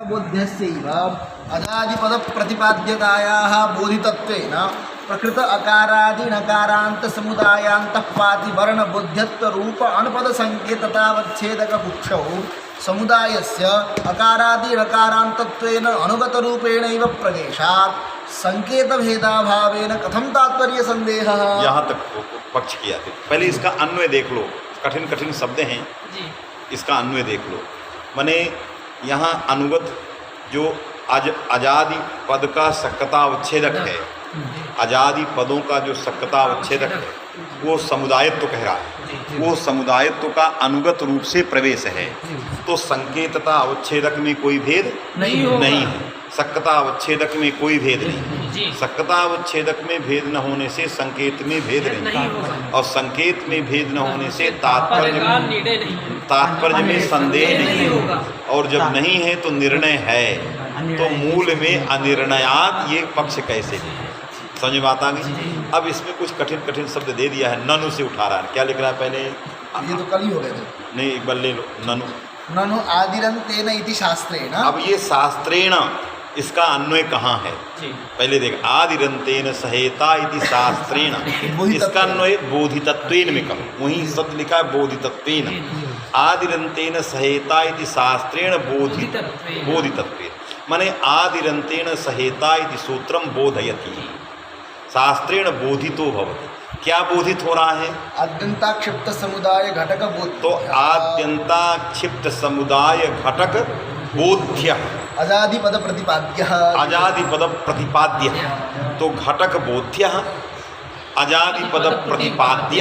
बोध्यस्यैव अजादिपदप्रतिपाद्यतायाः बोधितत्वेन प्रकृत अकारादि नकारांत समुदायांतः पाति वर्ण बोध्यत्व रूप अणपद संकेततावच्छेदक कुक्षौ समुदायस्य अकारादि नकारांतत्वेन अनुगत रूपेणैव प्रवेशात् संकेत भेदाभावेन कथम तात्पर्य संदेहः। यहाँ तक पक्ष किया थे। पहले इसका अन्वय देख लो, कठिन कठिन शब्द हैं जी। इसका अन्वय देख लो। माने यहाँ अनुगत जो अजादि पद का सक्कतावच्छेदक है, अजादि पदों का जो सक्कतावच्छेदक है वो समुदायत्व कह रहा है, वो समुदायत्व का अनुगत रूप से प्रवेश है। तो संकेतता अवच्छेदक में कोई भेद नहीं है, सक्कता अवच्छेदक में कोई भेद नहीं। सक्कता अवच्छेदक में भेद न होने से संकेत में भेद नहीं, और संकेत में भेद न होने से तात्पर्य में संदेह नहीं, और जब नहीं है तो निर्णय है। तो मूल में अनिर्णयात ये पक्ष कैसे है, समझ में बात आ गई। अब इसमें कुछ कठिन कठिन शब्द दे दिया है, ननु से उठा रहा है। क्या लिख रहा है पहले? ये तो कल ही हो गए थे। नहीं, एक बार ले लो। ननु ननु आदिरंतेन इति शास्त्रेण। अब ये शास्त्रेण इसका अन्वय कहाँ है? पहले देख, आदिरंतेन सहेता इति शास्त्रेण, इसका अन्वय बोधितत्वेन में कहो। वहीं शब्द लिखा है बोधितत्वेन। आदिरंतेन सहेता इति शास्त्रेण बोधितत्वेन, माने आदिरंतेन सहेता इति सूत्रम बोधयति, शास्त्रेण बोधितो भवति। क्या बोधित हो रहा है? आद्यंताक्षिप्त समुदाय घटक बोध। तो आद्यंताक्षिप्त समुदाय घटक बोध्य, अजादि पद प्रतिपाद्य, अजादि पद प्रतिपाद्य। तो घटक बोध्य, अजादि पद प्रतिपाद्य,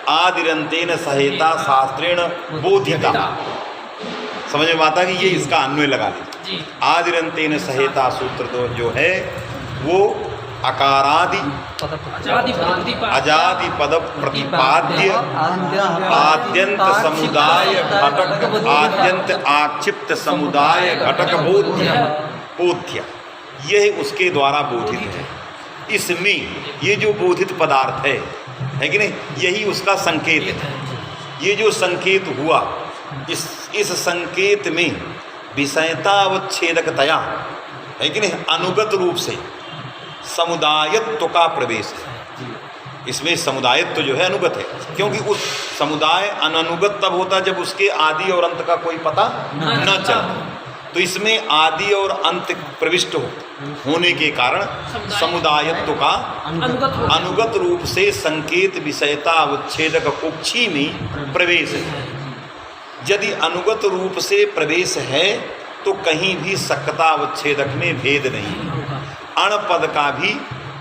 आदिरंतेन सहेता शास्त्रेण बोधिता। समझ में आता है कि ये इसका अन्वय लगा लीजिए। आदिरंतेन सहेता सूत्र तो जो है वो अकारादि अजादि पद प्रतिपाद्य आद्यंत समुदाय घटक आद्यंत आक्षिप्त समुदाय घटक बोध्य, यह उसके द्वारा बोधित है। इसमें ये जो बोधित पदार्थ है कि नहीं, यही उसका संकेत है। ये जो संकेत हुआ, इस संकेत में विषयतावच्छेदकतया है कि नहीं, अनुगत रूप से समुदायत्व का प्रवेश है। इसमें समुदायत्व जो है अनुगत है, क्योंकि उस समुदाय अनुगत तब होता है जब उसके आदि और अंत का कोई पता न चले। तो इसमें आदि और अंत प्रविष्ट होने के कारण समुदायत्व का अनुगत रूप से संकेत विषयता अवच्छेदक कुक्षी में प्रवेश है। यदि अनुगत रूप से प्रवेश है तो कहीं भी सक्कता अवच्छेदक में भेद नहीं। अणपद का भी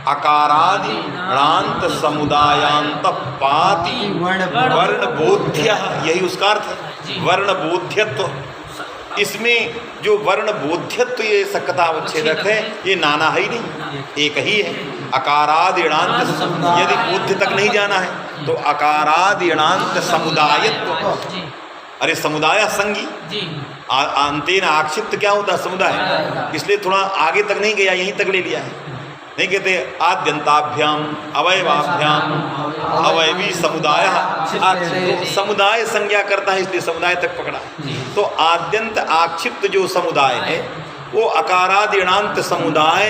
अकारादि णांत समुदायांत पाति वर्ण बोध्य, यही उसका अर्थ है, वर्ण बोध्यत्व। इसमें जो वर्ण बोध्यत्व ये सक्कता अवच्छेदक है, ये नाना है ही नहीं, एक ही है। अकारादि णांत, यदि बोध्य तक नहीं जाना है तो अकारादि णांत समुदायत्व। अरे समुदाय संगी, अंतेन आक्षिप्त क्या होता है? समुदाय। इसलिए थोड़ा आगे तक नहीं गया, यहीं तक ले लिया है। नहीं कहते आद्यंताभ्याम अवयवाभ्याम अवयवी समुदाय, समुदाय संज्ञा करता है इसलिए समुदाय तक पकड़ा। तो आद्यंत आक्षिप्त जो समुदाय है वो अकारादि णांत समुदाय,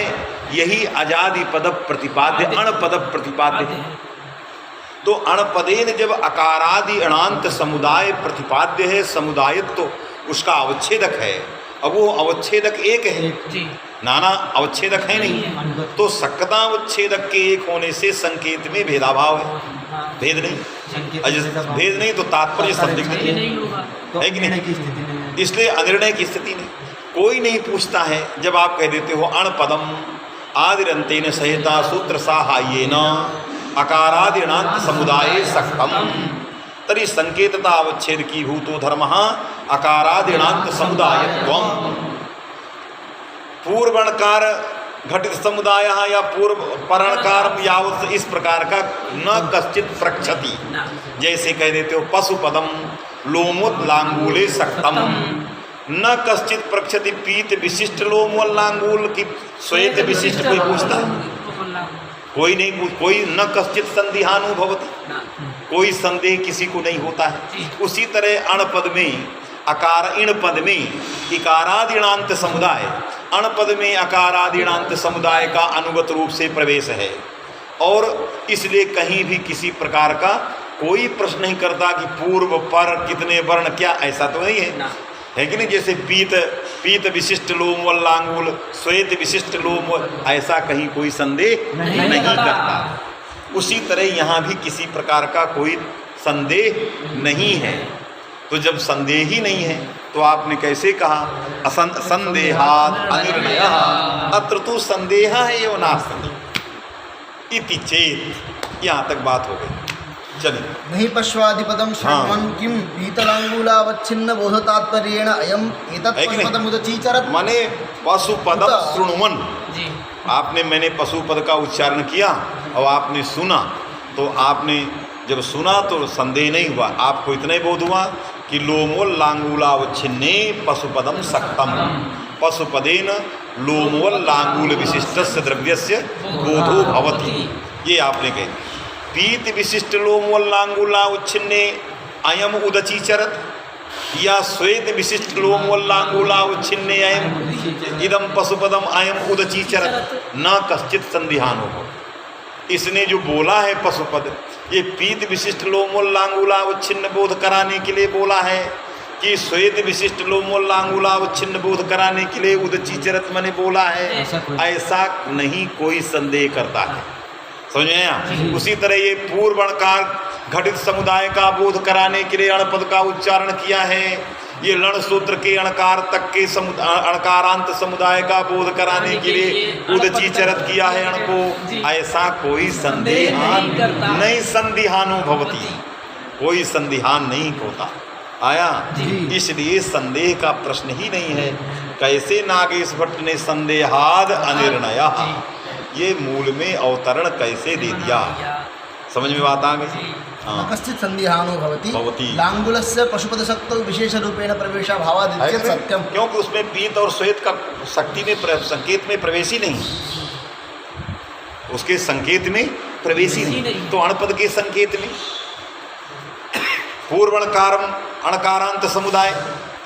यही अजादि पद प्रतिपाद्य अणपद प्रतिपाद्य है। तो अणपदेन जब अकारादि अणांत समुदाय प्रतिपाद्य है, समुदायत्व तो उसका अवच्छेदक है। अब वो अवच्छेदक एक है, नाना अवच्छेदक है नहीं। तो सक्कता अवच्छेदक के एक होने से संकेत में भेदाभाव है, भेद नहीं। भेद नहीं तो तात्पर्य संदिग्ध है कि नहीं? इसलिए अनिर्णय की स्थिति नहीं, कोई नहीं पूछता है। जब आप कह देते हो अणपदम आदिरंतेन सहेता सूत्र साहाय्येन अकारादिणांत समुदाय सक्तम, तरी संकेतता अवच्छेद की भूतो धर्म अकारादिणांत समुदायत्वम। पूर्वणकार घटित समुदाय या पूर्व परणकार यावत इस प्रकार का न कश्चित प्रक्षति। जैसे कह देते हो पशुपदम लोमोल्लांगूले सक्तम, न कश्चित प्रक्षति पीत विशिष्ट लोमोल्लांगूल की श्वेत विशिष्ट कोई पूछता है? कोई नहीं, कोई न कश्चित संदेहानुभवति, कोई संदेह किसी को नहीं होता है। उसी तरह अणपद में अकार इण पद में इकारादिणांत समुदाय, अण पद में अकारादिणांत समुदाय का अनुगत रूप से प्रवेश है, और इसलिए कहीं भी किसी प्रकार का कोई प्रश्न नहीं करता कि पूर्व पर कितने वर्ण क्या, ऐसा तो नहीं है कि नहीं। जैसे पीत विशिष्ट लोम व लांगूल, श्वेत विशिष्ट लोम, ऐसा कहीं कोई संदेह नहीं करता। उसी तरह यहाँ भी किसी प्रकार का कोई संदेह नहीं है। तो जब संदेह ही नहीं है तो आपने कैसे कहा संदेहात् अनिर्णयः, अत्र तो संदेह है एवं नास्ति इति चेत। यहाँ तक बात हो गई। चलिए, नहीं पश्वादिपदम शृण्वन् किम पीतलांगूलावच्छिन्न बोधतात्पर्येण अयम एतत् पशुपदम उदचीचरत्। माने पशुपदम शृण्वन्, आपने मैंने पशुपद का उच्चारण किया और आपने सुना, तो आपने जब सुना तो संदेह नहीं हुआ, आपको इतना ही बोध हुआ कि लोमोल लांगूलावच्छिन्ने पशुपदम सक्तम, पशुपदेन लोमोल लांगूल विशिष्टस्य द्रव्यस्य बोधो भवति। ये आपने कही। पीत विशिष्ट लोमोल लांगूलावच्छिन्ने अयम उदचीचरत्, या श्वेत विशिष्ट लोमोल लांगूलावच्छिन्ने अयम इदम पशुपदम अयम उदचीचरत्, न कश्चित संदेहानो हो। इसने जो बोला है पशुपद, ये पीत विशिष्ट लोमोल लांगूलावच्छिन्न बोध कराने के लिए बोला है कि श्वेत विशिष्ट लोमोल लांगूलावच्छिन्न बोध कराने के लिए उदचीचरत मैंने बोला है, ऐसा नहीं कोई संदेह करता है। समझ में आया? उसी तरह ये पूर्वणकार घटित समुदाय का बोध कराने के लिए अणपद का उच्चारण किया है, ये लण सूत्र के अणकार तक के अणकारांत समुदाय का बोध कराने के लिए उदचीचरत किया है अण को, ऐसा कोई संदेह नहीं, संदिहानो भवति, कोई संदिहान नहीं होता। आया? इसलिए संदेह का प्रश्न ही नहीं है। कैसे नागेश भट्ट ने संदेहाद अनिर्णयः, ये मूल में अवतरण कैसे दे दिया, समझ में बात आ गई? कश्चित संदेहानो भवति लांगुलस्य पशुपदशक्तौ विशेष रूपेण प्रवेशाभावादित्यत् सत्यम। क्योंकि उसमें पीत और श्वेत का शक्ति में संकेत में प्रवेश ही नहीं, उसके संकेत में प्रवेश ही नहीं। तो अणपद के संकेत में पूर्वणकारम अणकारांत समुदाय,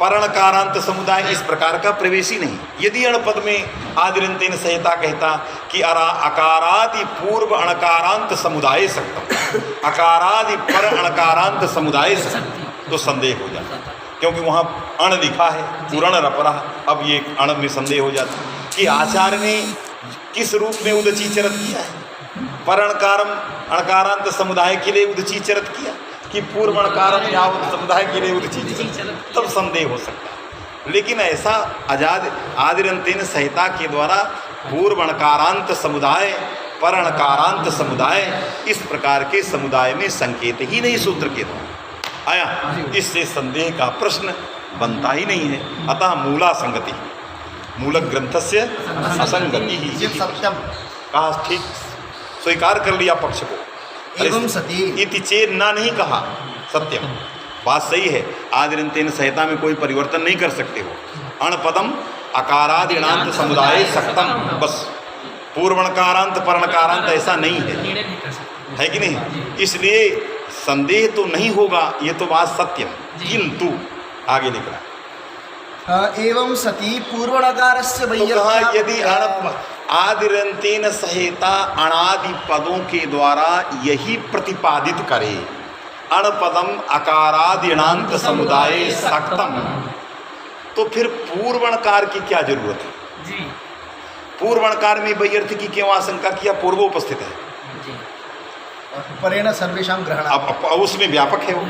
परणकारांत समुदाय, इस प्रकार का प्रवेश ही नहीं। यदि अणपद में आदिरंतेन संहिता कहता कि अकारादि पूर्व अणकारांत समुदाय सक्तम, अकारादि पर अणकारांत समुदाय सक्तम, तो संदेह हो जाता, क्योंकि वहाँ अण लिखा है, पुरण रप रहा, अब ये अण में संदेह हो जाता कि आचार्य ने किस रूप में उदचीचरत किया है। परणकारम अणकारांत समुदाय के लिए उदचीचरत किया कि पूर्वणकारम यावत समुदाय के लिए उदचीचरत, तब संदेह हो सकता है। लेकिन ऐसा आदिरंतेन संहिता के द्वारा पूर्वणकारांत समुदाय, परणकारांत समुदाय, इस प्रकार के समुदाय में संकेत ही नहीं सूत्र के द्वारा आया, इससे संदेह का प्रश्न बनता ही नहीं है। अतः मूला संगति, मूल ग्रंथस्य असंगति ही सत्यम कहा, ठीक स्वीकार कर लिया पक्ष को। एवं सती इति चेत ना नहीं कहा, सत्यम, बात सही है। आदिरंतेन संहिता में कोई परिवर्तन नहीं कर सकते हो। अणपदम अकारादिणांत समुदाय सक्तम, बस पूर्वणकारांत परणकारांत ऐसा नहीं है कि नहीं? इसलिए संदेह तो नहीं होगा, ये तो बात सत्यम। किंतु आगे लिख रहा एवं सती पूर्वणकारस्य तो कहा यदि आदिरंतेन संहिता अणादि पदों के द्वारा यही प्रतिपादित करे, अणपदम अकारादिणांत समुदाय सक्तम, तो फिर पूर्वणकार की क्या जरूरत है? पूर्वणकार में वैयर्थ की क्यों आशंका किया? पूर्व उपस्थित है, परेण सर्वेषां ग्रहण, अब उसमें व्यापक है वो।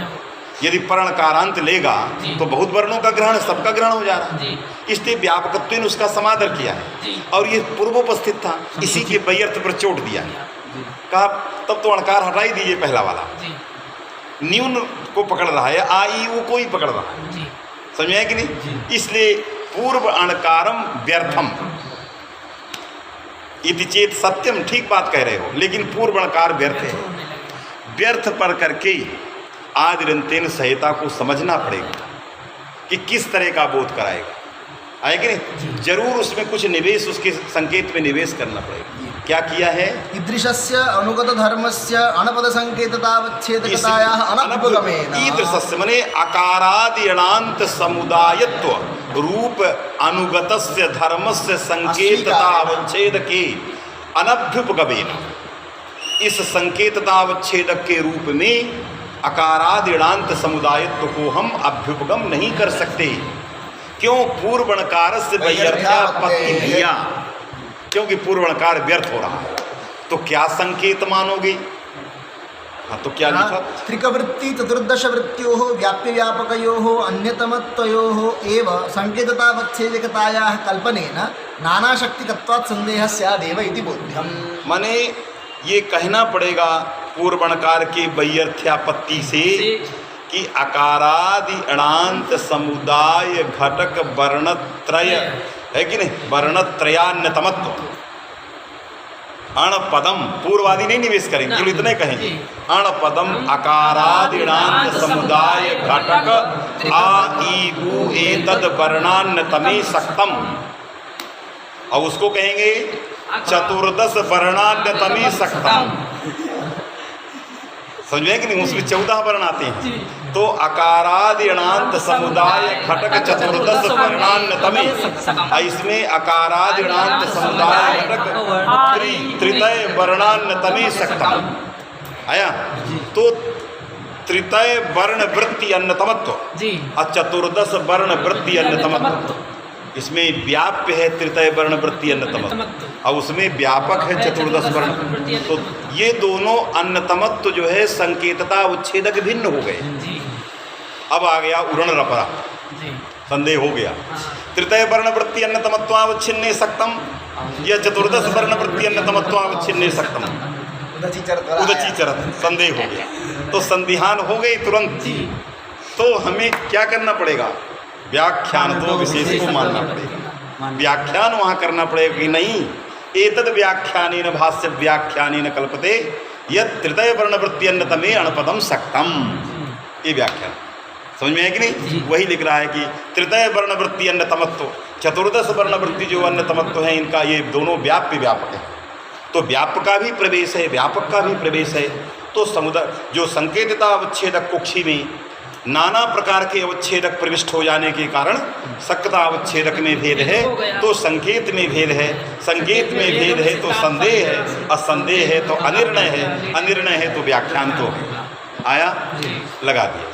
यदि परणकारांत लेगा तो बहुत वर्णों का ग्रहण, सबका ग्रहण हो जा रहा है, इसलिए व्यापकत्व ने उसका समादर किया है। और ये पूर्वोपस्थित था, इसी के वैयर्थ पर चोट दिया है। कहा तब तो अणकार हटा ही दीजिए, पहला वाला न्यून को पकड़ रहा है, आ ई ऊ को ही पकड़ रहा है, समझ में कि नहीं? इसलिए पूर्व अणकारम व्यर्थम इति चेत सत्यम, ठीक बात कह रहे हो, लेकिन पूर्व अणकार व्यर्थ है। व्यर्थ पर करके आदिरंतेन संहिता को समझना पड़ेगा कि किस तरह का बोध कराएगा, है कि नहीं? जरूर उसमें कुछ निवेश, उसके संकेत में निवेश करना पड़ेगा। क्या किया है? ईदृशस्य अनुगत धर्मस्य अणपद संकेततावच्छेदकतायाः अनभ्युगमेन। ईदृशस्य माने अकारादि अणांत समुदायत्व रूप अनुगतस्य धर्मस्य संकेततावच्छेदके अनभ्युपगमेन। इस संकेततावच्छेदक के रूप में अकारादि अणांत समुदायत्व को हम अभ्युपगम नहीं कर सकते। क्यों? पूर्वणकार से वैयर्थ्यापत्ति भैया, क्योंकि पूर्वणकार व्यर्थ हो रहा है। तो क्या संकेत मानोगे? हाँ, तो क्या लिखा? त्रिकवृत्ति चतुर्दश वृत्त्योः व्याप्य व्यापकयोः अन्यतमत्वयोः एव संकेततावच्छेदकतायाः कल्पनेन नानाशक्तिकत्वात् संदेहः स्यादेव इति बोध्यम्। माने ये कहना पड़ेगा पूर्वणकार के वैयर्थ्यापत्ति से कि अकारादि अणांत समुदाय घटक वर्णत्रय है कि नहीं, वर्णत्रयान्यतमत्व अणपदम, पूर्वादि नहीं निवेश करेंगे, केवल इतने कहेंगे अणपदम अकारादि अणांत समुदाय घटक आ ई उ एतद वर्णान्यतमे सक्तम, और उसको कहेंगे चतुर्दश वर्णान्यतमे सक्तम। समझ में कि नहीं? उसमें 14 वर्ण आते हैं। तो अकारादि अणांत समुदाय घटक चतुर्दश वर्णान्यतमे, इसमें अकारादि अणांत समुदाय घटक तृतीय वर्णान्यतमे सक्तम आया। तो तृतीय वर्ण वृत्ति अन्यतमत्व और चतुर्दश वर्ण वृत्ति अन्यतमत्व, इसमें व्याप्य है तृतीय वर्ण वृत्ति अन्यतमत्व और उसमें व्यापक है चतुर्दश वर्ण। तो ये दोनों अन्यतमत्व जो है संकेतता उच्छेदक भिन्न हो गए। अब आ गया उरण रपरा, संदेह हो गया। तृतीय वर्ण वृत्ति अन्यतमत्वावच्छिन्ने सक्तम या चतुर्दश वर्ण वृत्ति अन्यतमत्वावच्छिन्ने सक्तम, उदचीचरत, संदेह हो गया। तो संदिहान हो गई तुरंत। तो हमें क्या करना पड़ेगा? व्याख्यान तो विशेष को मानना पड़ेगा। व्याख्यान वहाँ करना पड़ेगा कि नहीं, एतद व्याख्यानेन भाष्य व्याख्यानेन कल्पते यत् तृतीय वर्णवृत्ति अन्यतमे अणपदम सक्तम। ये व्याख्यान समझ में है कि नहीं? वही लिख रहा है कि तृतीय वर्णवृत्ति अन्यतमत्व, चतुर्दश वर्णवृत्ति जो अन्यतमत्व है, इनका ये दोनों व्याप्य व्यापक है। तो व्यापक का भी प्रवेश है, व्यापक का भी प्रवेश है। तो समुदाय जो संकेतता अवच्छेदक कुक्षी में नाना प्रकार के अवच्छेदक प्रविष्ट हो जाने के कारण सक्ता अवच्छेदक में भेद है, तो संकेत में भेद है, संकेत में भेद है तो संदेह है, असंदेह है तो अनिर्णय है, अनिर्णय है तो व्याख्यान तो आया, लगा दिया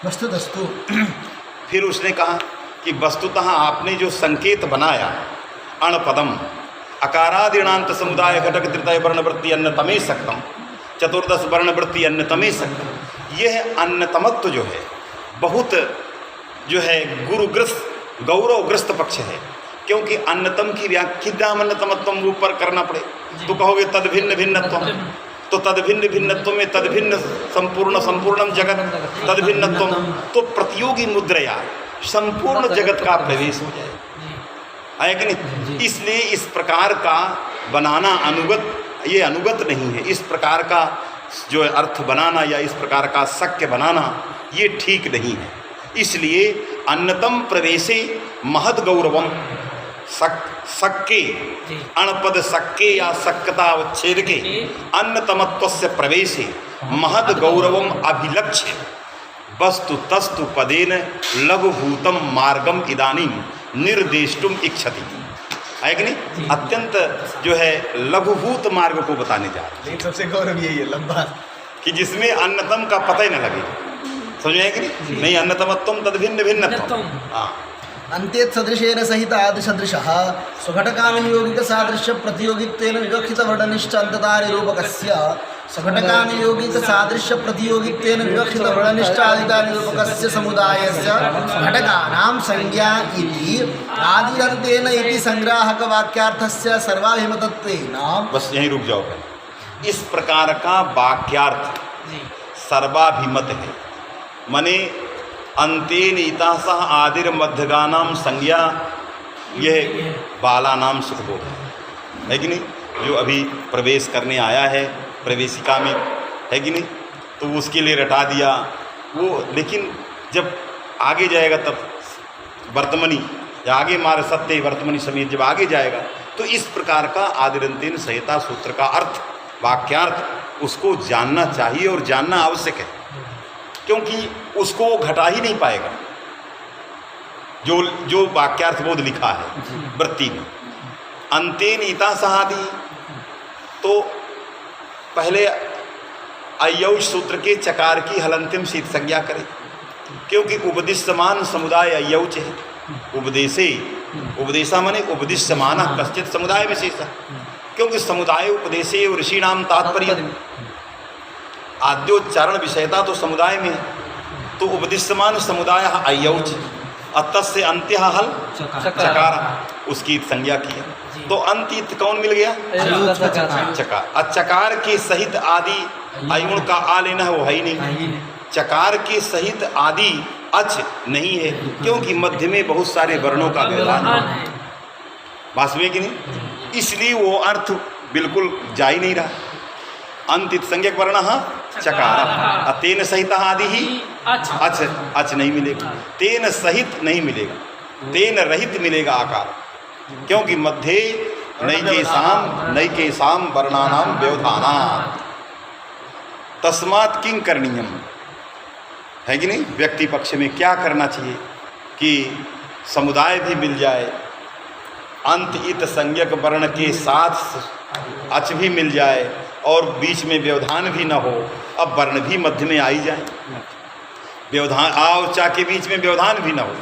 वस्तुतस्तु। फिर उसने कहा कि वस्तुतः आपने जो संकेत बनाया अणपदम अकारादिणांत समुदाय घटक तृतीय वर्णवृत्ति अन्यतमे सक्तम चतुर्दश वर्णवृत्ति अन्यतमे सक्तम, यह अन्यतमत्व जो है बहुत जो है गुरुग्रस्त गौरवग्रस्त पक्ष है। क्योंकि अन्यतम की व्याख्या अन्यतमत्व ऊपर करना पड़े तो कहोगे तद भिन्न भिन्नत्व, तो तद भिन्न भिन्नत्व में तद भिन्न संपूर्ण संपूर्णम जगत तद भिन्नत्व, तो प्रतियोगी मुद्रया संपूर्ण जगत का प्रवेश हो जाए, है कि नहीं? इसलिए इस प्रकार का बनाना अनुगत, ये अनुगत नहीं है। इस प्रकार का जो अर्थ बनाना या इस प्रकार का शक्य बनाना ये ठीक नहीं है। इसलिए अन्यतम प्रवेशे महद गौरवम सक्के अणपद सक्के या सक्कतावच्छेद के अन्यतमत्वस्य प्रवेशे महद गौरवम अभिलक्ष्य वस्तु तस्तु पदेन लघुभूतम मार्गम इदानीं निर्देष्टुम इच्छति, है कि नहीं? अत्यंत जो है लघुभूत मार्ग को बताने जा रहे हैं। सबसे गौरव यही है लंबा, कि जिसमें अन्यतम का पता ही न लगे। समझ में कि नहीं? अन्यतमत्वम तद भिन्न भिन्नत्वम। हाँ, अंत्येत सदृशेन सहित आदिसदृशः स्वघटकानुयोगिक सादृश्य प्रतियोगित्वेन विवक्षित वर्णनिष्ठ अंततानिरूपकस्य स्वघटकानुयोगिक सादृश्य प्रतियोगित्वेन विवक्षित वर्णनिष्ठ आदितानिरूपकस्य समुदायस्य घटकानां संज्ञा इति आदिरन्तेन इति संग्राहक वाक्यार्थस्य सर्वाभिमतत्वेन। बस यहीं रुक जाओ। इस प्रकार का वाक्यार्थ सर्वाभिमत है, माने अंतेन इतः आदिर मध्यगानाम संज्ञा, यह बालानाम सुखबोध है कि नहीं? जो अभी प्रवेश करने आया है प्रवेशिका में, है कि नहीं? तो उसके लिए रटा दिया वो, लेकिन जब आगे जाएगा तब वर्तमनी या आगे मार सत्य वर्तमनी समेत जब आगे जाएगा तो इस प्रकार का आदिरंतेन संहिता सूत्र का अर्थ, वाक्यार्थ उसको जानना चाहिए और जानना आवश्यक है, क्योंकि उसको वो घटा ही नहीं पाएगा जो वाक्यार्थ बोध लिखा है वृत्ति में। अंतेन ईता सहादि, तो पहले अयौज सूत्र के चकार की हलंतिम शीत संज्ञा करें, क्योंकि उपदिश्यमान समुदाय अयौच है। उपदेशा माने उपदिश्यमान कश्चित समुदाय विशेष, क्योंकि समुदाय उपदेशे ऋषि नाम तात्पर्य, आद्योच्चारण विषयता तो समुदाय में है, तो उपदिश्यमान समुदाय अयौच, अतस्य अंत्य हल चकार, उसकी संज्ञा किया। तो अंत कौन मिल गया? चकार। चकार के सहित आदि अयुण का आ लेना है, वो है ही नहीं। चकार के सहित आदि अच नहीं है, क्योंकि मध्य में बहुत सारे वर्णों का व्यवधान है, वास्तविक कि नहीं, इसलिए वो अर्थ बिल्कुल जा ही नहीं रहा। अंत संज्ञक वर्ण चकार, तेन सहित आदि ही अच नहीं मिलेगा, तेन सहित नहीं मिलेगा, तेन रहित मिलेगा आकार, क्योंकि मध्य नैकेशाम वर्णानाम व्यवधानात्। तस्मात् किं करणीयम, है कि नहीं, व्यक्ति पक्ष में क्या करना चाहिए कि समुदाय भी मिल जाए, अंत इत संज्ञक वर्ण के साथ अच भी मिल जाए और बीच में व्यवधान भी न हो। अब वर्ण भी मध्य में आई जाए, व्यवधान आ और चा के बीच में व्यवधान भी न हो,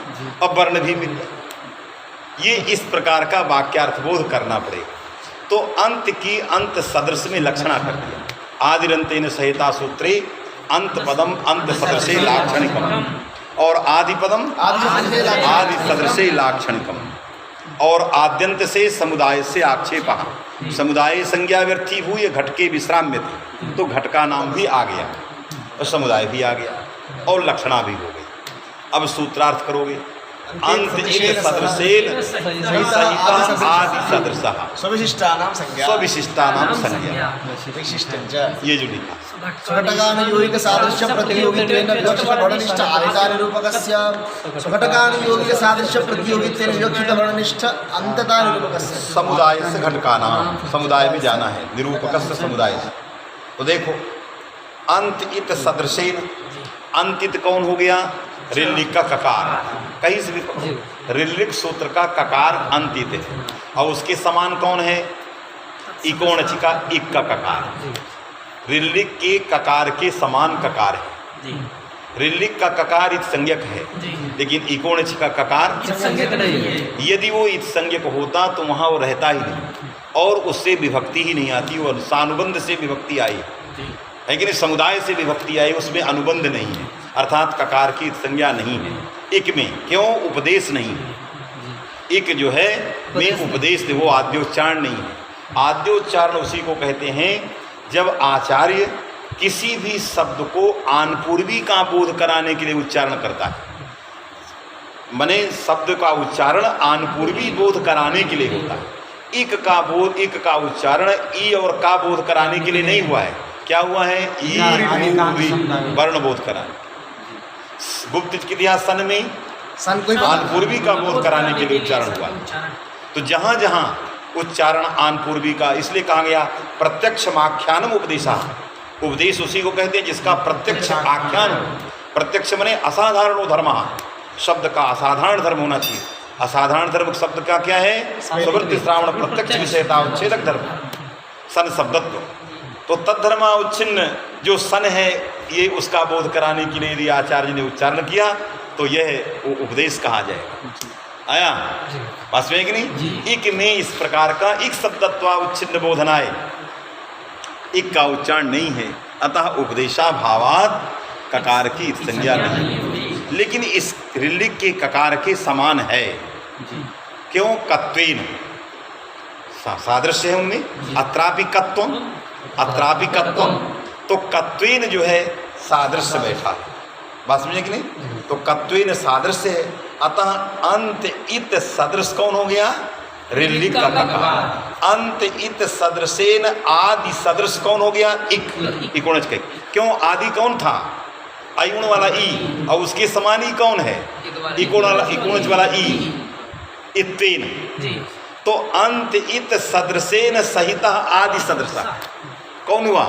अब वर्ण भी मिल जाए। ये इस प्रकार का वाक्यार्थ बोध करना पड़ेगा। तो अंत की अंत सदृश में लक्षणा कर दिया। आदिरंतेन संहिता सूत्रे अंत पदम अंत सदृशे लाक्षणिकम, और आदि पदम आदि सदृशे लाक्षणिकम, और आद्यंत से समुदाय से आक्षेप, समुदाय संज्ञा व्यर्थी हुई, घट के विश्राम्य थी, तो घट का नाम भी आ गया और समुदाय भी आ गया और लक्षणा भी हो गई। अब सूत्रार्थ करोगे, अंत एक सदृशेन सहिता आदि सदृशः स्वविशिष्टानां संज्ञा, स्वविशिष्टानां संज्ञा, विशिष्टञ्च, ये जो लिखा सुघटकानुयोगिक सादृश्य प्रतियोगित्वेन विवक्षित वर्णनिष्ठ आदितानिरूपकस्य, सुघटकानुयोगिक सादृश्य प्रतियोगित्वेन विवक्षित वर्णनिष्ठ अंततानिरूपकस्य। समुदाय से घटकानाम, समुदाय में जाना है, निरूपकस्य समुदाय से। तो देखो अंत इत सदृशेन, अंतित कौन हो गया? ऋलिक का ककार, कहीं से भी ऋलिक सूत्र का ककार अंतित है, और उसके समान कौन है? इकोणच का इक का ककार, ऋलिक के ककार के समान ककार है। ऋलिक का ककार इत संज्ञक है, लेकिन इकोणच का ककार संज्ञक नहीं है। यदि वो इत संज्ञक होता तो वहाँ वो रहता ही नहीं, और उससे विभक्ति ही नहीं आती, वो सानुबंध से विभक्ति आई है कि नहीं, समुदाय से विभक्ति आई, उसमें अनुबंध नहीं है, अर्थात ककार की संज्ञा नहीं है। इक में क्यों? उपदेश नहीं है। इक जो है में उपदेश, वो आद्योच्चारण नहीं है। आद्योच्चारण उसी को कहते हैं जब आचार्य किसी भी शब्द को आनपूर्वी का बोध कराने के लिए उच्चारण करता है, माने शब्द का उच्चारण आनपूर्वी बोध कराने के लिए होता है। इक का बोध, इक का उच्चारण ई और का बोध कराने के लिए नहीं हुआ है। क्या हुआ है? ई वर्ण बोध कराने। गुप्त इतिहास सन में सन कोई आनपूर्वी का बोध कराने के लिए उच्चारण हुआ। तो जहाँ जहाँ उच्चारण आनपूर्वी का, इसलिए कहा गया प्रत्यक्ष आख्यानम उपदेशा। उपदेश उसी को कहते हैं जिसका प्रत्यक्ष आख्यान हो। प्रत्यक्ष माने असाधारण धर्म, शब्द का असाधारण धर्म होना चाहिए। असाधारण धर्म शब्द का क्या है? सुवृत्ति श्रावण प्रत्यक्ष विषयता उच्छेदक धर्म, सन शब्दत्व। तो तद्धर्म उच्छिन्न जो सन है, ये उसका बोध कराने के लिए यदि आचार्य ने उच्चारण किया तो यह उपदेश कहा जाएगा। आया पास में कि नहीं? इक में इस प्रकार का इक शब्दत्वा उच्छिन्न बोधनाए, इक का उच्चारण नहीं है, अतः उपदेशा भावात ककार की संज्ञा नहीं, लेकिन इस ऋलिक के ककार के समान है। क्यों? कत्वेन सादृश्य है उनमें, अत्रापि कत्वम, अत्रापि कत्वम, तो कत्वेन जो है सादृश्य बैठा है, बात समझे कि नहीं? तो कत्वेन सादृश्य है, अतः अंत इत सदृश कौन हो गया? ऋलिक का ककार। अंत इत सदृशेन आदि सदृश कौन हो गया? इक, इकोणज का। क्यों? आदि कौन था? अयुण वाला ई, और उसके समान ही कौन है? इकोणज वाला ई, इत्तेन। तो अंत इत सदृशेन सहित आदि सदृशा कौन हुआ?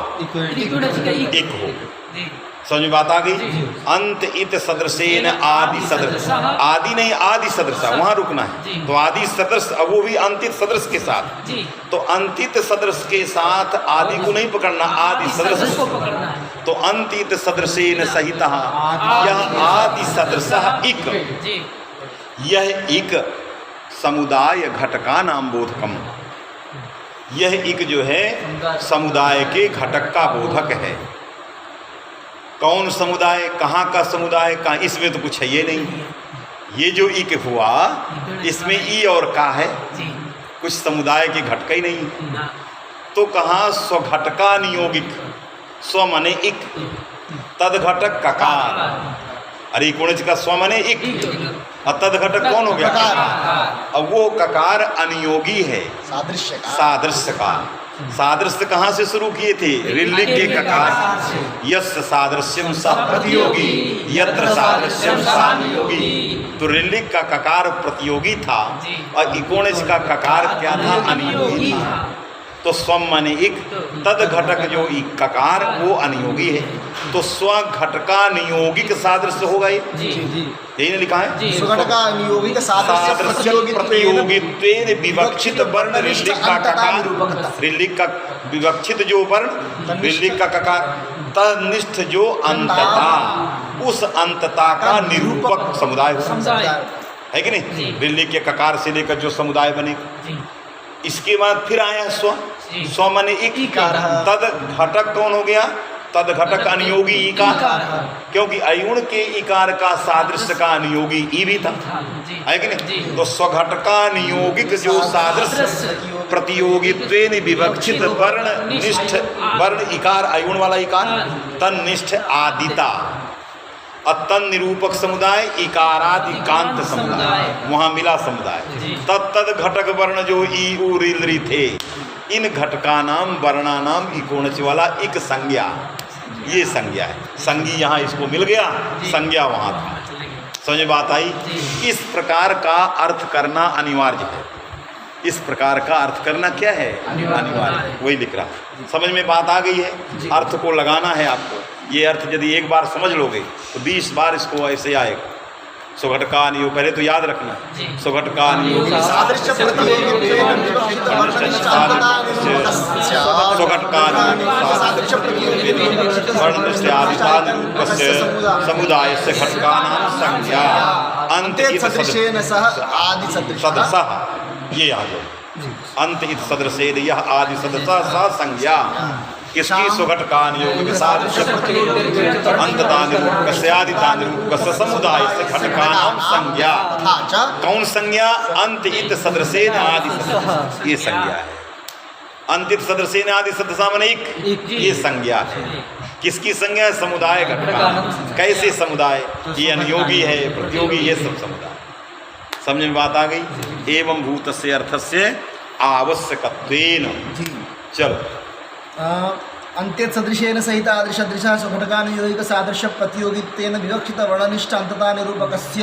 एक हो। समझ में बात आ गई? अंत इत सदृशेन आदि सदृश, आदि नहीं आदि सदृशा, वहां रुकना है। तो आदि सदृश, वो भी अंतित सदृश के साथ। तो अंतित सदृश के साथ आदि को नहीं पकड़ना, आदि सदृश को पकड़ना है। तो अंतित सदृशेन सहित यह आदि सदृशः इक, यह इक समुदाय घटका नाम बोधकम, यह इक जो है समुदाय के घटक का बोधक है। कौन समुदाय, कहाँ का समुदाय, कहाँ, इसमें तो कुछ है ये नहीं। ये जो इक हुआ इसमें ई और का है, कुछ समुदाय के घटका ही नहीं। तो कहाँ स्वघटका नियोगिक, स्व मने इक, तद घटक ककार। अरे कोण का स्व मने इक और तद घटक कौन हो गया? ककार। अब वो ककार अनियोगी है, सादृश्य का। सादृश्य का सादृश्य कहाँ से शुरू किए थे? ऋलिक के ककार। यस्य सादृश्यम सह प्रतियोगी यत्र सादृश्यम सानियोगी। तो ऋलिक का ककार प्रतियोगी था और इकोणिज का ककार क्या था? अनियोगी था। तो स्वम माने इक, तद घटक जो ककार वो अनियोगी है। तो स्व घटका नियोगिक सादृश्य होगा ये, यही ने लिखा है। स्वघटका नियोगिक सादृश्य प्रतियोगित्वेन विवक्षित वर्ण ऋलिक का ककार, ऋलिक का विवक्षित जो वर्ण ऋलिक का ककार, तनिष्ठ जो अंतता, उस अंतता का निरूपक समुदाय है कि नहीं? ऋलिक के ककार से लेकर जो समुदाय बने। इसके बाद फिर आया स्व, स्व माने इक, तद घटक कौन हो गया? तद घटक अनियोगी इकार, क्योंकि अयुण के इकार का सादृश्य का अनियोगी ई भी था, है कि नहीं? तो स्वघटका नियोगिक जो सादृश्य प्रतियोगित्वेन विवक्षित वर्ण निष्ठ, वर्ण इकार अयुण वाला इकार, तन्निष्ठ आदिता, अतन निरूपक समुदाय, इकारादिकांत समुदाय, वहाँ मिला समुदाय। तद घटक वर्ण जो ई उ ऋ थे, इन घटका नाम वर्णा नाम इकोणच वाला एक संज्ञा, ये संज्ञा है। संज्ञी यहाँ इसको मिल गया, संज्ञा वहाँ था। समझ बात आई? इस प्रकार का अर्थ करना अनिवार्य है। इस प्रकार का अर्थ करना क्या है? अनिवार्य। वही लिख रहा। समझ में बात आ गई है? अर्थ को लगाना है आपको। ये अर्थ यदि एक बार समझ लोगे तो 20 बार इसको ऐसे आएगा। स्वघटका नियोग, पहले तो याद रखना, स्वघटका नियोग सादृश्य समुदाय से घटकानां संज्ञा अंतित सदृशेन सह आदि सदृशः, ये याद हो। अंतित सदृशेन यह आदि सदृशः सा संज्ञा किसकी? स्वघटकान योग अंततानिरूपक समुदाय से घटकानां संज्ञा। कौन संज्ञा? अंत इत सदृशेन आदि सदृशः, ये संज्ञा है। अंतित सदृशेन आदि सदृशः माने एक, ये संज्ञा है। किसकी संज्ञा है? समुदाय घटका। कैसे समुदाय? ये अनियोगी है, प्रतियोगी, ये सब समुदाय। समझ में बात आ गई? एवं भूतस्य अर्थस्य आवश्यकत्वेन। चलो, अंत्यत सदृशेन सहित आदृशदृशः स्वघटकानुयोगिक सादृश्य प्रतियोगित्वेन विवक्षित वर्णनिष्ठ अंतता निरूपकस्य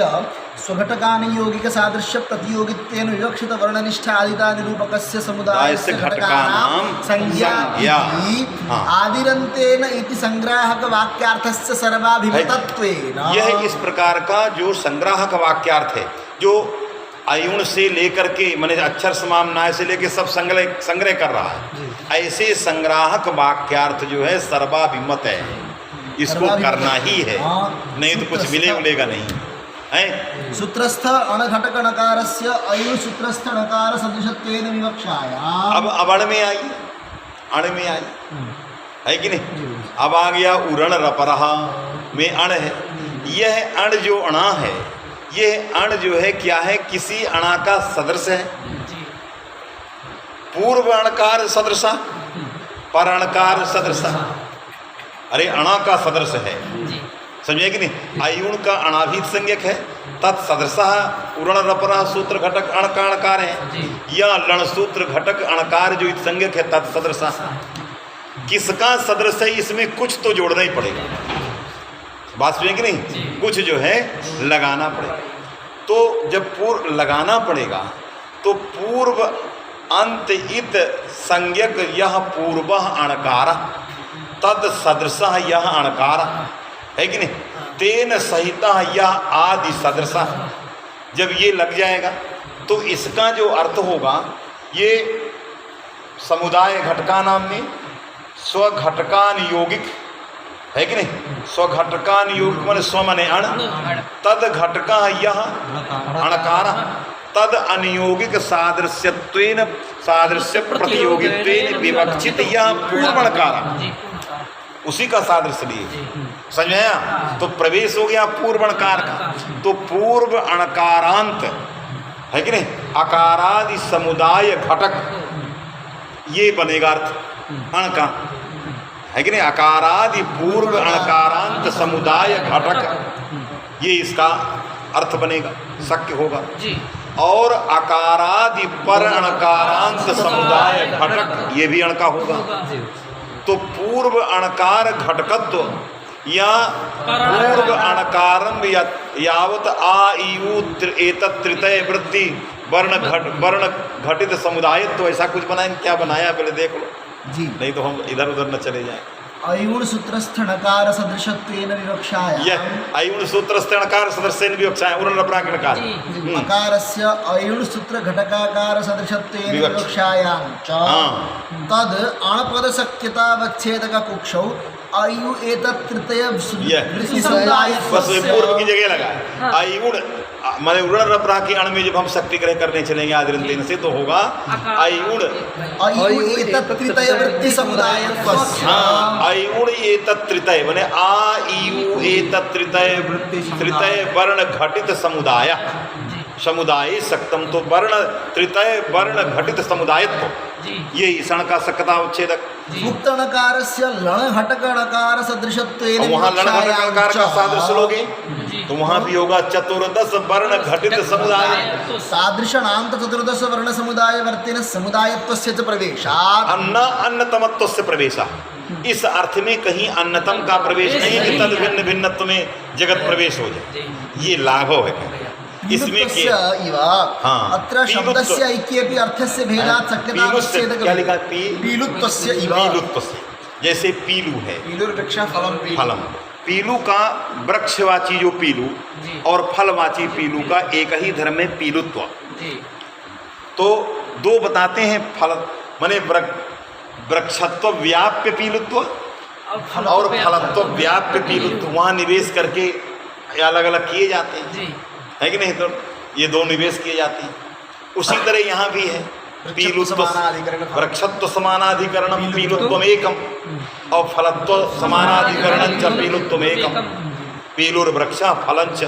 स्वघटकानुयोगिक सादृश्य प्रतियोगित्वेन विवक्षित वर्णनिष्ठ आदिता निरूपकस्य समुदायस्य घटकानां संज्ञा आदिरन्तेन इति संग्राहक वाक्यार्थस्य सर्वाभिमतत्वेन। यह इस प्रकार का जो संग्राहक वाक्यार्थ है, जो अयुण से लेकर के माने अक्षर समाम्नाय से लेकर सब संग्रह कर रहा है, ऐसे संग्राहक वाक्यार्थ जो है सर्वाभिमत है, इसको करना ही है, नहीं तो कुछ मिलेगा नहीं है। सूत्रस्थ अणघटक नकारस्य अयुण सूत्रस्थ नकार सदृशत्वेन विवक्षाया। अब अण में आई, अण में आई, है कि नहीं? अब आ गया उरण रपरहा में अण है। यह अण जो अणा है, ये अण जो है क्या है? किसी अणा का सदृश है। पूर्व अणकार सदृश, पर अणकार सदृश। अरे अणा का सदृश है, समझे कि नहीं? अयुण का अणाभीत संज्ञक है, तत्सदृश उरण रपरा सूत्र घटक अण का अणकार है, या लण सूत्र घटक अणकार जो संज्ञक है तत्सदृश। किसका सदृश है? इसमें कुछ तो जोड़ना ही पड़ेगा, बात सुनिए कि नहीं? कुछ जो है लगाना पड़ेगा। तो जब पूर्व लगाना पड़ेगा तो पूर्व अंत इत संज्ञक यह पूर्व अणकार तद सदृश यह अणकार है कि नहीं, तेन सहित यह आदि सदृश। जब ये लग जाएगा तो इसका जो अर्थ होगा, ये समुदाय घटका नाम में स्वघटकान यौगिक है कि नहीं, स्वघटकान यौगिक माने स्व माने अण, तद घटका यह अणकार तद अनियोगिक सादृश्यत्वेन सादृश्य प्रतियोगित्वेन विवक्षित यह पूर्वणकार, उसी का सादृश्य लिए। समझ में आया? तो प्रवेश हो गया पूर्वणकार का, तो पूर्व अणकारांत है कि नहीं, अकारादि समुदाय घटक, ये बनेगा अर्थ अण का, है कि नहीं, अकारादि पूर्व अणकारांत समुदाय घटक, ये इसका अर्थ बनेगा, शक्य होगा। और अकारादि पर अणकारांत समुदाय घटक, ये भी अण का होगा। तो पूर्व अणकार घटकत्व या पूर्व अणकारम यावत आ ईयू एतत् तृतीय वृत्ति वर्ण घटित समुदाय, तो ऐसा कुछ बनाए, क्या बनाया पहले देख लो जी, नहीं तो हम इधर उधर न चले जाएं। अयुण सूत्रस्थ णकार सदृशत्वेन विवक्षायाम, यह अयुण सूत्रस्थ णकार सदृशेन विवक्षायाम उरण अपराकिणकार अकारस्य अयुण सूत्र घटकाकार सदृशत्वेन विवक्षायाम च तद अणपद शक्यतावच्छेदक कुक्षौ अयु एतत् तृतीय वृत्ति समुदाय, बस पूर्व की जगह लगा अयुण माने उरण अपरा के अण में जब हम शक्ति ग्रह करने चलेंगे आदिरंतेन से, तो होगा अयुण अयु एतत् तृतीय वृत्ति समुदाय, हाँ अयुण एतत् तृतीय माने आ ईयू एतत् तृतीय वर्ण घटित समुदाय, समुदाय सक्तम, तो वर्ण तृतीय वर्ण घटित समुदायत्व, ये ईषण का सक्ता उच्छेदक। मुक्त णकारस्य लण घटक णकार सदृशत्वेन, वहाँ लण घटक णकार का सादृश्य लोगे तो वहाँ भी होगा चतुर्दश वर्ण घटित समुदाय, सादृशणांत चतुर्दश वर्ण समुदाय वर्तेन समुदायत्वस्य च प्रवेशात् अन्न अन्नतमत्वस्य प्रवेशा। इस अर्थ में कहीं अन्नतम का प्रवेश नहीं कि तद भिन्न भिन्नत्व में जगत प्रवेश हो जाए, ये लाघव है इसमें के। हाँ, अत्र शब्दस्य ऐक्येपि अर्थस्य भेदात् शक्यतावच्छेदक, क्या लिखा, पीलुत्वस्य इव, पीलुत्वस्य, जैसे पीलू है, पीलुर्वृक्ष फलम फलम, पीलू का वृक्षवाची जो पीलू और फलवाची पीलू का एक ही धर्म में पीलुत्व। तो दो बताते हैं, फल माने वृक्षत्व व्याप्य पीलुत्व और फलत्व व्याप्य पीलुत्व, वहाँ निवेश करके अलग अलग किए जाते हैं, है कि नहीं, तो ये दो निवेश किए जाते हैं। उसी तरह यहाँ भी है पीलुत्व वृक्षत्व समानाधिकरणम पीलुत्वम एकम और फलत्व समानाधिकरणं च पीलुत्वम एकम। पीलुर वृक्ष फलंच,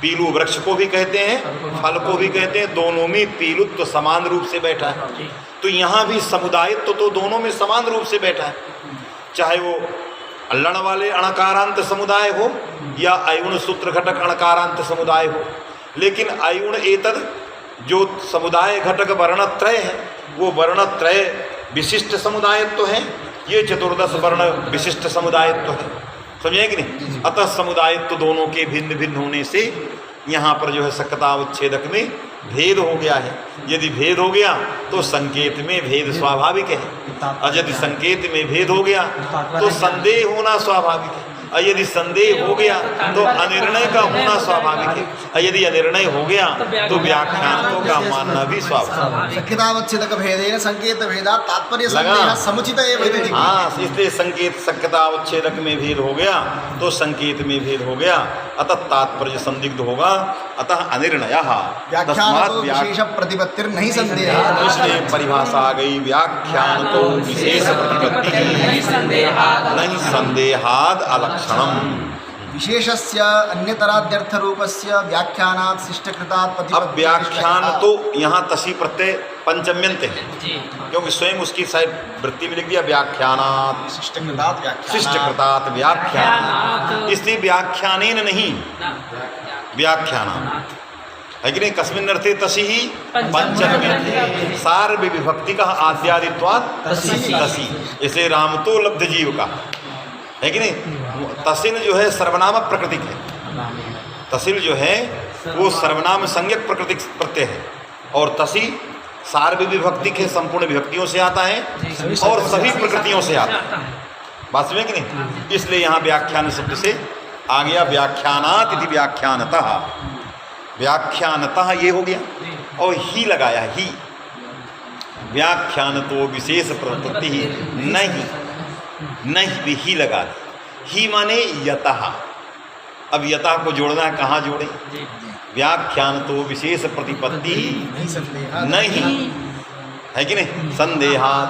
पीलू वृक्ष को भी कहते हैं, फल को भी कहते हैं, दोनों में पीलुत्व समान रूप से बैठा है। तो यहाँ भी समुदायित्व तो दोनों में समान रूप से बैठा है, चाहे वो अल्लण वाले अणकारांत समुदाय हो या अयुण सूत्र घटक अणकारांत समुदाय हो। लेकिन अयुण एतद जो समुदाय घटक वर्णत्रय है, वो वर्णत्रय विशिष्ट समुदायत्व है, ये चतुर्दश वर्ण विशिष्ट समुदायत्व है, समझे कि नहीं। अतः समुदायत्व दोनों के भिन्न भिन्न होने से यहाँ पर जो है सक्तावच्छेदक में भेद हो गया है। यदि भेद हो गया तो संकेत में भेद स्वाभाविक है, और यदि संकेत में भेद हो गया तो संदेह होना स्वाभाविक है, और यदि संदेह हो गया तो अनिर्णय का होना स्वाभाविक है, और यदि अनिर्णय हो गया तो व्याख्यानों का मानना भी स्वाभाविक। शक्यतावच्छेदक भेदेन संकेत भेदा तात्पर्य संदेह समुचित एव इति। हाँ, इसलिए संकेत शक्यतावच्छेदक में भेद हो गया तो संकेत में भेद हो गया, अतः तात्पर्य संदिग्ध होगा, अतः अनिर्णयः व्याख्यान तो विशेष प्रतिपत्तिर नहीं संदेह, इसलिए परिभाषा आ गई व्याख्यान तो विशेष प्रतिपत्ति नहीं संदेहाद अलक्षणम। विशेषस्य अन्यतराद्यर्थ रूपस्य व्याख्यानात् शिष्टकृतात् अब प्रतिपत्ति। व्याख्यान तो यहाँ तसी प्रत्यय पंचम्यंत है, क्योंकि स्वयं उसकी साइड वृत्ति में लिख दिया व्याख्यानात् शिष्टकृतात् व्याख्यान, इसलिए व्याख्यानेन नहीं व्याख्यानात्, है कि नहीं। कस्मिन् अर्थे तसी ही पंचम्यंत, सार विभक्ति का आद्यादित्वात् तसी, इसलिए राम तो लब्ध जीव का, है कि नहीं। तसिल जो है सर्वनाम प्रकृतिक है, तसिल जो है वो सर्वनाम संज्ञक प्रकृतिक प्रत्यय है, और तसी सार्व विभक्ति के संपूर्ण विभक्तियों से आता है और सभी प्रकृतियों से आता है। बात समझ कि नहीं? इसलिए यहाँ व्याख्यान शब्द से आ गया व्याख्यानात इति व्याख्यानतः। व्याख्यानतः ये हो गया और ही लगाया ही। व्याख्यान तो विशेष प्रवृत्ति ही नहीं भी ही लगा दी। ही माने यतः। अब यतः को जोड़ना है, कहाँ जोड़े? व्याख्यान तो विशेष प्रतिपत्ति नहीं है कि नहीं? संदेहात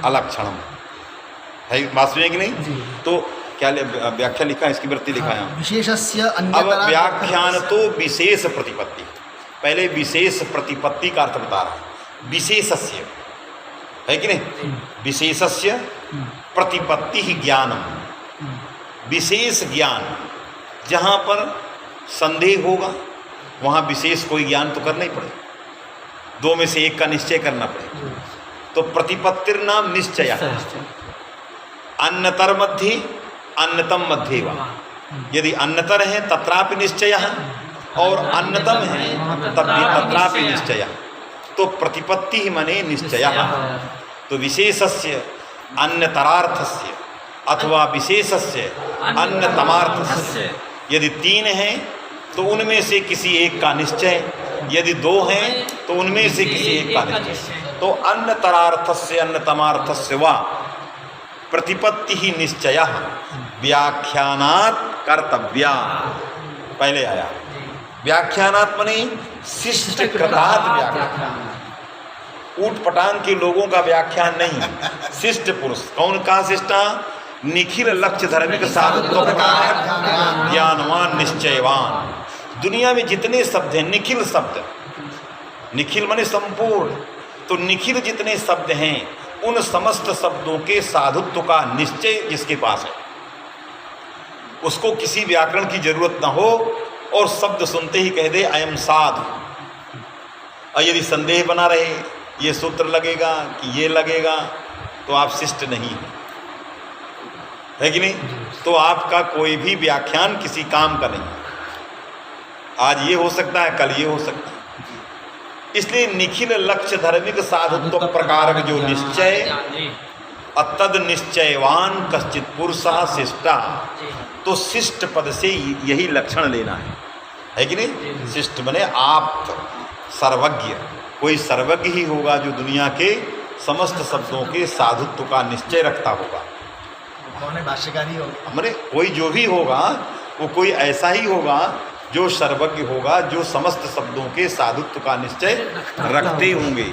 अलक्षणम है। बात सुनिए कि नहीं? तो क्या व्याख्या लिखा है, इसकी वृत्ति लिखा है विशेषस्य। अब व्याख्यान तो विशेष प्रतिपत्ति, पहले विशेष प्रतिपत्ति का अर्थ बता रहा है। विशेषस्य है कि नहीं? विशेषस्य प्रतिपत्ति ही ज्ञानम। विशेष ज्ञान, जहाँ पर संदेह होगा वहाँ विशेष कोई ज्ञान तो करना ही पड़ेगा, दो में से एक का निश्चय करना पड़ेगा। तो प्रतिपत्तिर नाम निश्चय। अन्यतर मध्ये अन्यतम मध्ये वा। यदि अन्यतर है तत्रापि निश्चय और अन्यतम है तब भी तत्रापि निश्चय। तो प्रतिपत्ति ही मने निश्चय। तो विशेषस्य अन्यतरार्थस्य अथवा विशेषस्य अन्यतमार्थस्य, यदि तीन हैं तो उनमें से किसी एक का निश्चय, यदि दो हैं तो उनमें से किसी एक का निश्चय। तो अन्यतरार्थस्य अन्यतमार्थस्य वा प्रतिपत्ति ही निश्चय व्याख्यानात् कर्तव्या। पहले आया व्याख्यानात् मने शिष्ट कृतात् व्याख्यान। ऊट पटांग के लोगों का व्याख्यान नहीं, शिष्ट पुरुष। कौन का शिष्टा? निखिल लक्ष्य धार्मिक साधुत्व ज्ञानवान निश्चयवान। दुनिया में जितने शब्द हैं, निखिल शब्द, निखिल माने संपूर्ण, तो निखिल जितने शब्द हैं उन समस्त शब्दों के साधुत्व का निश्चय जिसके पास है, उसको किसी व्याकरण की जरूरत ना हो और शब्द सुनते ही कह दे अयम साधु। और यदि संदेह बना रहे ये सूत्र लगेगा कि ये लगेगा, तो आप शिष्ट नहीं है कि नहीं? तो आपका कोई भी व्याख्यान किसी काम का नहीं। आज ये हो सकता है, कल ये हो सकता है। इसलिए निखिल लक्ष्य धार्मिक साधुत्व प्रकार जो निश्चय अतद निश्चयवान कश्चित पुरुषः शिष्टा। तो शिष्ट पद से यही लक्षण लेना है कि नहीं? शिष्ट बने आप सर्वज्ञ। कोई सर्वज्ञ ही होगा जो दुनिया के समस्त शब्दों के साधुत्व का निश्चय रखता होगा। भाष्यकारी होगा हमारे कोई जो भी होगा वो कोई ऐसा ही होगा जो सर्वज्ञ होगा, जो समस्त शब्दों के साधुत्व का निश्चय रखते होंगे,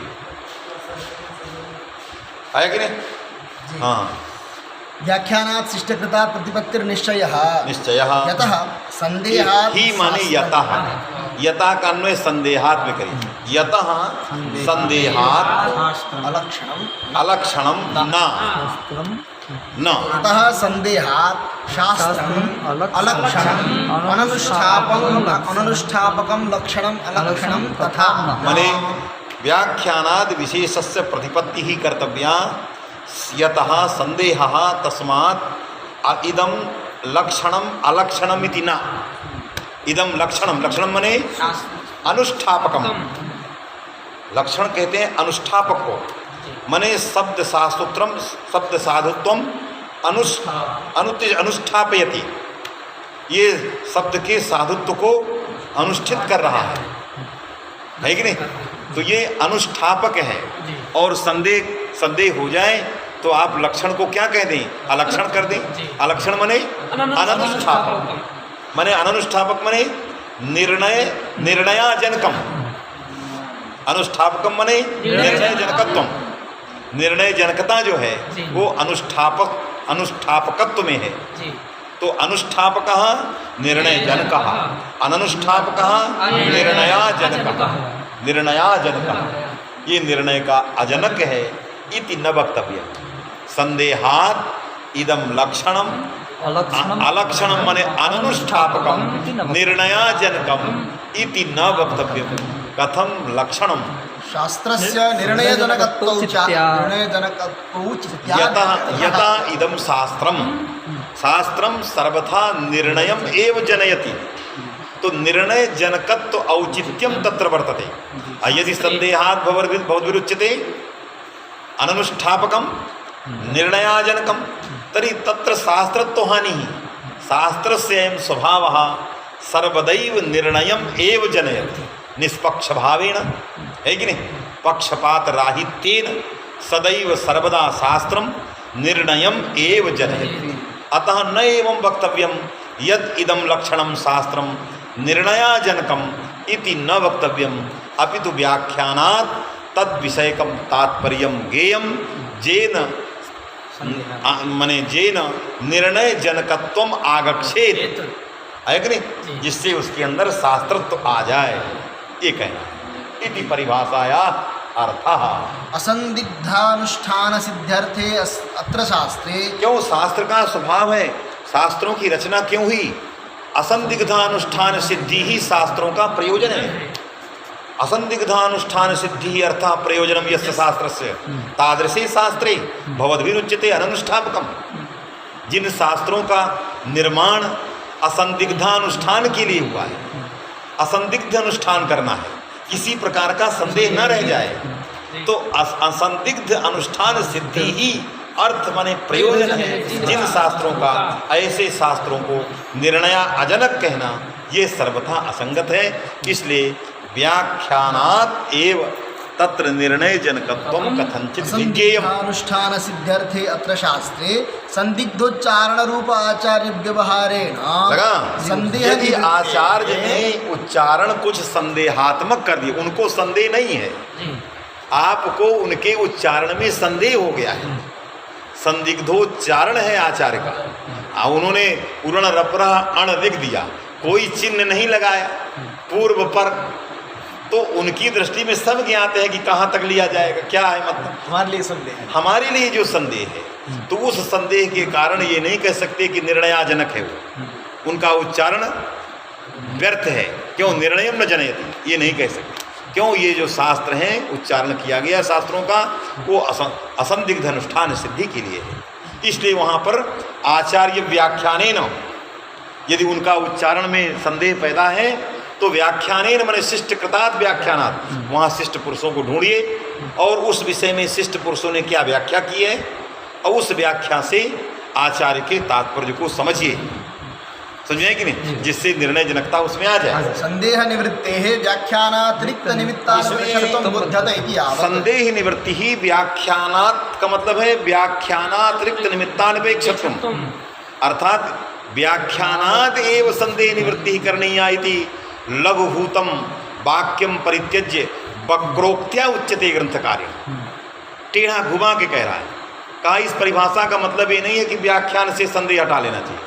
है कि नहीं? हाँ। व्याख्यानात् शिष्टकृतात् प्रतिपत्तिर निश्चयः यतः संदेहात् ही माने यतः। यतः का अन्वय संदेहात् में करिए। यतः संदेहात् अलक्षणम न अतः संदेहात् शास्त्रम् अलक्षणम् अननुष्ठापकं लक्षणम् अलक्षणं तथा। माने व्याख्यानाद् विशेषस्य प्रतिपत्ति ही कर्तव्या यतः संदेहः तस्मात् इदं लक्षणम् अलक्षणम् इति न। इदं लक्षणम, लक्षणम माने अनुष्ठापकम। लक्षण कहते हैं अनुष्ठापक को, मने शब्द शास्त्रोत्रम शब्द साधुत्वम अनुष्ठापयति। ये शब्द के साधुत्व को अनुष्ठित कर रहा है कि नहीं? तो ये अनुष्ठापक है। और संदेह हो जाए तो आप लक्षण को क्या कह दें? अलक्षण कर दें। अलक्षण मने अननुष्ठापक, मने अननुष्ठापक मने निर्णयाजनकम। अनुष्ठापकम मने निर्णय जनकत्वम। निर्णय जनकता जो है वो अनुष्ठापकत्व में है। तो अनुष्ठापकः निर्णय जनकः, अननुष्ठापकः निर्णयाजनकः। निर्णयाजनकः ये निर्णय का अजनक है। इति न वक्तव्य। संदेहात् इदं लक्षणम अलक्षणम माने अननुष्ठापकम निर्णयाजनकम इति न वक्तव्यम। कथम लक्षणम? शास्त्रस्य निर्णयजनकत्वौ च यथा इदं शास्त्रम। शास्त्रम सर्वथा निर्णयम एव जनयति। तो निर्णय जनकत्व औचित्यम तत्र वर्तते। यदि संदेहात् भवद्भिरुच्यते अननुष्ठापकम निर्णयाजनकम तर्हि तत्र शास्त्रत्वहानिः। शास्त्रस्य अयं स्वभावः सर्वदैव निर्णयम एव जनयति निष्पक्ष भावेन, है कि नहीं, पक्षपात राहित्येन सदैव सर्वदा शास्त्रम निर्णयम एव जनयति। अतः न एवं वक्तव्यम यद इदं लक्षणम शास्त्रम निर्णयाजनकम इति न वक्तव्यम अपितु व्याख्यानात् तद विषयकम तात्पर्यम ज्ञेयम जेन मने जेन निर्णय जनकत्वम आगच्छेत, है कि नहीं, जिससे उसके अंदर शास्त्रत्व आ जाए, ये कहना है। इति परिभाषाया अर्थः असंदिग्धानुष्ठान सिद्ध्यर्थे अत्र शास्त्रे। क्यों शास्त्र का स्वभाव है, शास्त्रों की रचना क्यों हुई? असंदिग्धानुष्ठान सिद्धि ही शास्त्रों का प्रयोजन है। असंदिग्धानुष्ठान सिद्धि अर्थात प्रयोजनम यस्य शास्त्रस्य तादृशे शास्त्रे भवद्भिरुच्यते अननुष्ठापकम। जिन शास्त्रों का निर्माण असंदिग्धानुष्ठान के लिए हुआ है, असंदिग्ध अनुष्ठान करना है, किसी प्रकार का संदेह न रह जाए, तो असंदिग्ध अनुष्ठान सिद्धि ही अर्थ माने प्रयोजन है। जिन शास्त्रों का, ऐसे शास्त्रों को निर्णया अजनक कहना ये सर्वथा असंगत है। इसलिए व्याख्यानात् एव तत्र निर्णय जनकत्वम कथंचित विज्ञेयम्। अनुष्ठान सिद्ध्यर्थे अत्र शास्त्रे संदिग्धोच्चारण रूप आचार्य व्यवहारेण संदेह। यदि आचार्य ने उच्चारण कुछ संदेहात्मक कर दिए, उनको संदेह नहीं है, आपको उनके उच्चारण में संदेह हो गया है, संदिग्धोच्चारण है आचार्य का, उन्होंने उरण रपरा अण लिख दिया, कोई चिन्ह नहीं लगाया पूर्व पर, तो उनकी दृष्टि में सब ज्ञात है कि कहाँ तक लिया जाएगा, क्या है मतलब हमारे लिए संदेह है। हमारे लिए जो संदेह है, तो उस संदेह के कारण ये नहीं कह सकते कि निर्णयाजनक है वो, उनका उच्चारण व्यर्थ है। क्यों? निर्णयम न जनयति, ये नहीं कह सकते। क्यों? ये जो शास्त्र हैं, उच्चारण किया गया शास्त्रों का, वो असंदिग्ध अनुष्ठान सिद्धि के लिए है। इसलिए वहाँ पर आचार्य व्याख्यानेन, यदि उनका उच्चारण में संदेह पैदा है तो व्याख्यानेन माने शिष्ट कृतात् व्याख्यानात्, वहाँ शिष्ट पुरुषों को ढूंढिए और उस विषय में शिष्ट पुरुषों ने क्या व्याख्या की है, और उस व्याख्या से आचार्य के तात्पर्य को समझिए, समझे कि नहीं, जिससे निर्णय जनकता उसमें आ जाए। संदेह निवृत्ते है व्याख्यानातिरिक्त निमित्तानुपक्षर्थम बुध्यते इति यावत्। संदेह निवृत्ति ही व्याख्यानात् का मतलब है व्याख्यानातिरिक्त निमित्तानुपेक्षत्वम, अर्थात व्याख्यानात् एव संदेह निवृत्ति करणीया इति लघुभूतम वाक्यम परित्यज्य वक्रोक्त्या उच्यते ग्रंथकार्य। टेढ़ा घुमा के कह रहा है, कहा इस परिभाषा का मतलब ये नहीं है कि व्याख्यान से संदेह हटा लेना चाहिए,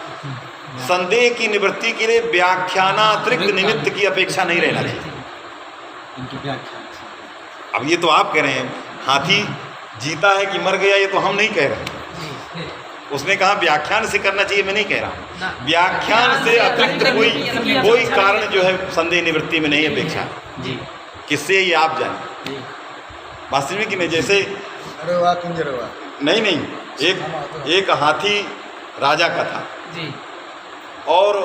संदेह की निवृत्ति के लिए व्याख्यानातिरिक्त निमित्त की अपेक्षा नहीं रहना चाहिए। अब ये तो आप कह रहे हैं हाथी जीता है कि मर गया, ये तो हम नहीं कह रहे। उसने कहा व्याख्यान से करना चाहिए, मैं नहीं कह रहा। व्याख्यान से अतिरिक्त कोई कारण जो है संदेह निवृत्ति में नहीं अपेक्षा, किससे ये आप जाने। वास्तविक में जैसे नहीं, एक हाथी राजा का था और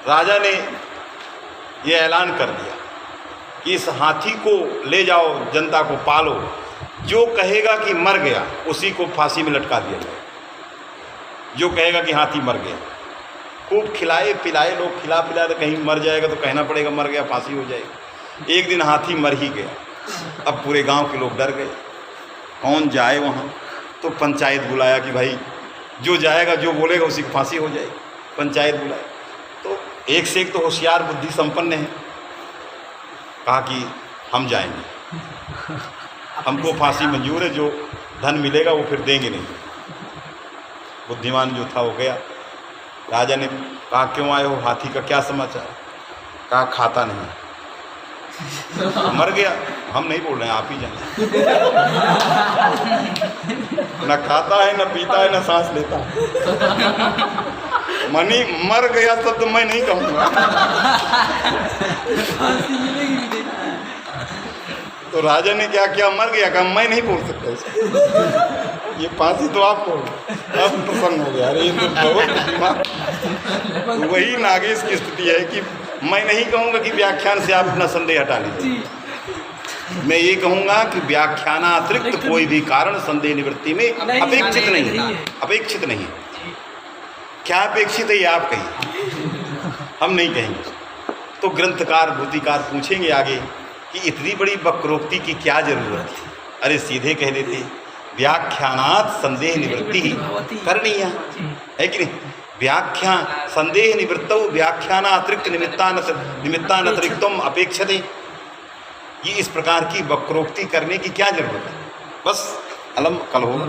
राजा ने ये ऐलान कर दिया कि इस हाथी को ले जाओ, जनता को पालो, जो कहेगा कि मर गया उसी को फांसी में लटका दिया जाए। जो कहेगा कि हाथी मर गया, खूब खिलाए पिलाए लोग, खिला पिलाए, तो कहीं मर जाएगा तो कहना पड़ेगा मर गया, फांसी हो जाएगी। एक दिन हाथी मर ही गया। अब पूरे गांव के लोग डर गए, कौन जाए वहाँ। तो पंचायत बुलाया कि भाई जो जाएगा, जो बोलेगा उसी को फांसी हो जाएगी। पंचायत बुलाए तो एक से एक तो होशियार बुद्धि संपन्न है, कहा कि हम जाएंगे, हमको फांसी मंजूर है, जो धन मिलेगा वो फिर देंगे नहीं। बुद्धिमान जो था वो गया। राजा ने कहा क्यों आए हो, हाथी का क्या समाचार? कहा खाता नहीं, मर गया। हम नहीं बोल रहे हैं, आप ही जाने। न खाता है, न पीता है, न सांस लेता है। मनी मर गया तब तो मैं नहीं कहूँगा। तो राजा ने क्या किया, मर गया, कहा मैं नहीं बोल सकता इसको, ये फांसी तो आप बोल। अब प्रसन्न हो गया, अरे ये तो बहुत बुद्धिमान। वही नागेश की स्थिति है कि मैं नहीं कहूँगा कि व्याख्यान से आप अपना संदेह हटा लीजिए, मैं ये कहूँगा कि व्याख्यानातिरिक्त कोई भी कारण संदेह निवृत्ति में अपेक्षित नहीं है, अपेक्षित नहीं है। क्या अपेक्षित है ये आप कहिए, हम नहीं कहेंगे। तो ग्रंथकार भूतिकार पूछेंगे आगे कि इतनी बड़ी वक्रोक्ति की क्या जरूरत थी। अरे सीधे कह देते व्याख्यानात् संदेह निवृत्ति ही करणीया है कि नहीं। व्याख्या संदेह निवृत्तौ व्याख्यानातिरिक्त निमित्तानतिरिक्तम अपेक्षते, ये इस प्रकार की वक्रोक्ति करने की क्या जरूरत है। बस अलम कल होगा।